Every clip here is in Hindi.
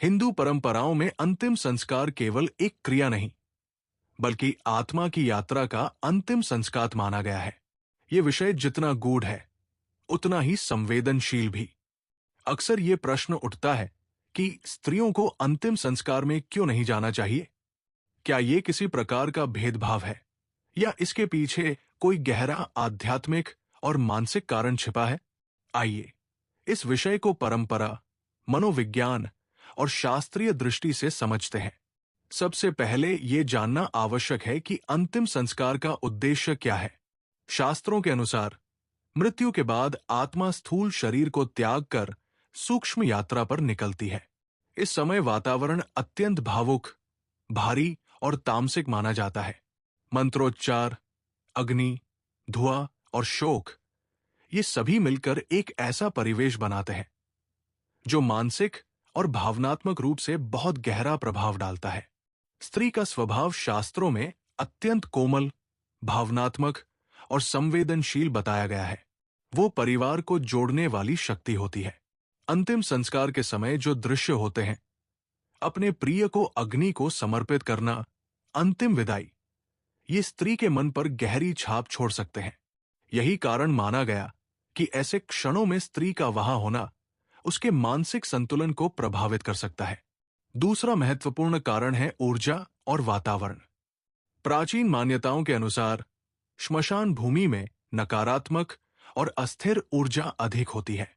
हिंदू परंपराओं में अंतिम संस्कार केवल एक क्रिया नहीं, बल्कि आत्मा की यात्रा का अंतिम संस्कार माना गया है। यह विषय जितना गूढ़ है, उतना ही संवेदनशील भी। अक्सर यह प्रश्न उठता है कि स्त्रियों को अंतिम संस्कार में क्यों नहीं जाना चाहिए? क्या यह किसी प्रकार का भेदभाव है, या इसके पीछे कोई गहरा आध्यात्मिक और मानसिक कारण छिपा है? आइए इस विषय को परंपरा, मनोविज्ञान और शास्त्रीय दृष्टि से समझते हैं। सबसे पहले यह जानना आवश्यक है कि अंतिम संस्कार का उद्देश्य क्या है। शास्त्रों के अनुसार मृत्यु के बाद आत्मा स्थूल शरीर को त्याग कर सूक्ष्म यात्रा पर निकलती है। इस समय वातावरण अत्यंत भावुक, भारी और तामसिक माना जाता है। मंत्रोच्चार, अग्नि, धुआं और शोक, ये सभी मिलकर एक ऐसा परिवेश बनाते हैं जो मानसिक और भावनात्मक रूप से बहुत गहरा प्रभाव डालता है। स्त्री का स्वभाव शास्त्रों में अत्यंत कोमल, भावनात्मक और संवेदनशील बताया गया है। वो परिवार को जोड़ने वाली शक्ति होती है। अंतिम संस्कार के समय जो दृश्य होते हैं, अपने प्रिय को अग्नि को समर्पित करना, अंतिम विदाई, ये स्त्री के मन पर गहरी छाप छोड़ सकते हैं। यही कारण माना गया कि ऐसे क्षणों में स्त्री का वहां होना उसके मानसिक संतुलन को प्रभावित कर सकता है। दूसरा महत्वपूर्ण कारण है ऊर्जा और वातावरण। प्राचीन मान्यताओं के अनुसार श्मशान भूमि में नकारात्मक और अस्थिर ऊर्जा अधिक होती है।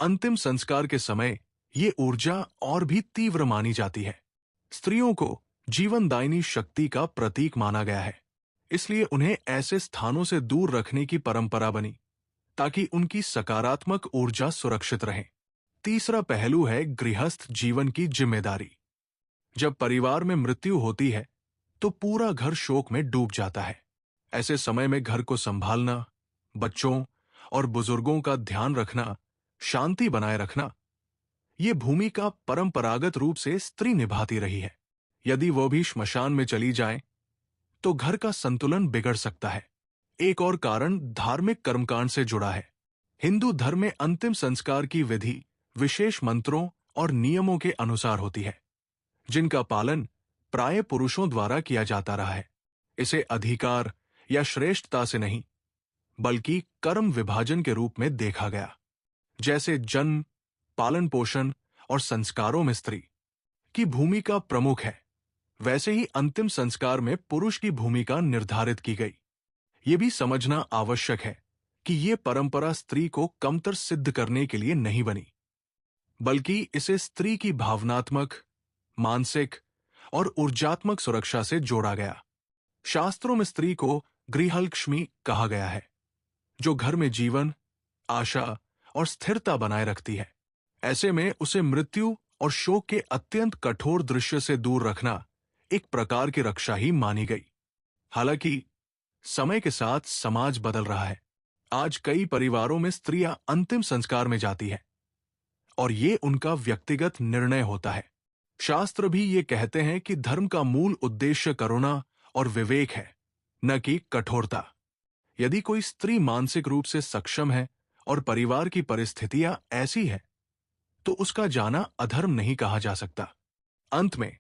अंतिम संस्कार के समय ये ऊर्जा और भी तीव्र मानी जाती है। स्त्रियों को जीवनदायिनी शक्ति का प्रतीक माना गया है, इसलिए उन्हें ऐसे स्थानों से दूर रखने की परंपरा बनी ताकि उनकी सकारात्मक ऊर्जा सुरक्षित रहे। तीसरा पहलू है गृहस्थ जीवन की जिम्मेदारी। जब परिवार में मृत्यु होती है तो पूरा घर शोक में डूब जाता है। ऐसे समय में घर को संभालना, बच्चों और बुजुर्गों का ध्यान रखना, शांति बनाए रखना, ये भूमिका परंपरागत रूप से स्त्री निभाती रही है। यदि वो भी श्मशान में चली जाए तो घर का संतुलन बिगड़ सकता है। एक और कारण धार्मिक कर्मकांड से जुड़ा है। हिंदू धर्म में अंतिम संस्कार की विधि विशेष मंत्रों और नियमों के अनुसार होती है, जिनका पालन प्राय पुरुषों द्वारा किया जाता रहा है। इसे अधिकार या श्रेष्ठता से नहीं, बल्कि कर्म विभाजन के रूप में देखा गया। जैसे जन्म, पालन पोषण और संस्कारों में स्त्री की भूमिका प्रमुख है, वैसे ही अंतिम संस्कार में पुरुष की भूमिका निर्धारित की गई। ये भी समझना आवश्यक है कि ये परंपरा स्त्री को कमतर सिद्ध करने के लिए नहीं बनी, बल्कि इसे स्त्री की भावनात्मक, मानसिक और ऊर्जात्मक सुरक्षा से जोड़ा गया। शास्त्रों में स्त्री को गृहलक्ष्मी कहा गया है, जो घर में जीवन, आशा और स्थिरता बनाए रखती है। ऐसे में उसे मृत्यु और शोक के अत्यंत कठोर दृश्य से दूर रखना एक प्रकार की रक्षा ही मानी गई। हालांकि समय के साथ समाज बदल रहा है। आज कई परिवारों में स्त्रियां अंतिम संस्कार में जाती है और ये उनका व्यक्तिगत निर्णय होता है। शास्त्र भी ये कहते हैं कि धर्म का मूल उद्देश्य करुणा और विवेक है, न कि कठोरता। यदि कोई स्त्री मानसिक रूप से सक्षम है और परिवार की परिस्थितियां ऐसी है, तो उसका जाना अधर्म नहीं कहा जा सकता। अंत में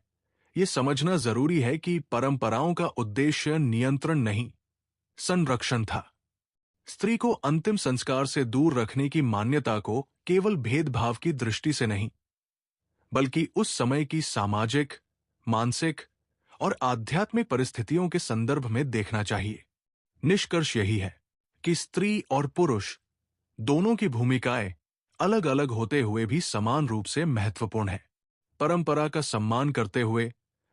यह समझना जरूरी है कि परंपराओं का उद्देश्य नियंत्रण नहीं, संरक्षण था। स्त्री को अंतिम संस्कार से दूर रखने की मान्यता को केवल भेदभाव की दृष्टि से नहीं, बल्कि उस समय की सामाजिक, मानसिक और आध्यात्मिक परिस्थितियों के संदर्भ में देखना चाहिए। निष्कर्ष यही है कि स्त्री और पुरुष दोनों की भूमिकाएं अलग अलग होते हुए भी समान रूप से महत्वपूर्ण है। परंपरा का सम्मान करते हुए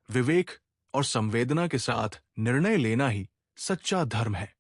विवेक और संवेदना के साथ निर्णय लेना ही सच्चा धर्म है।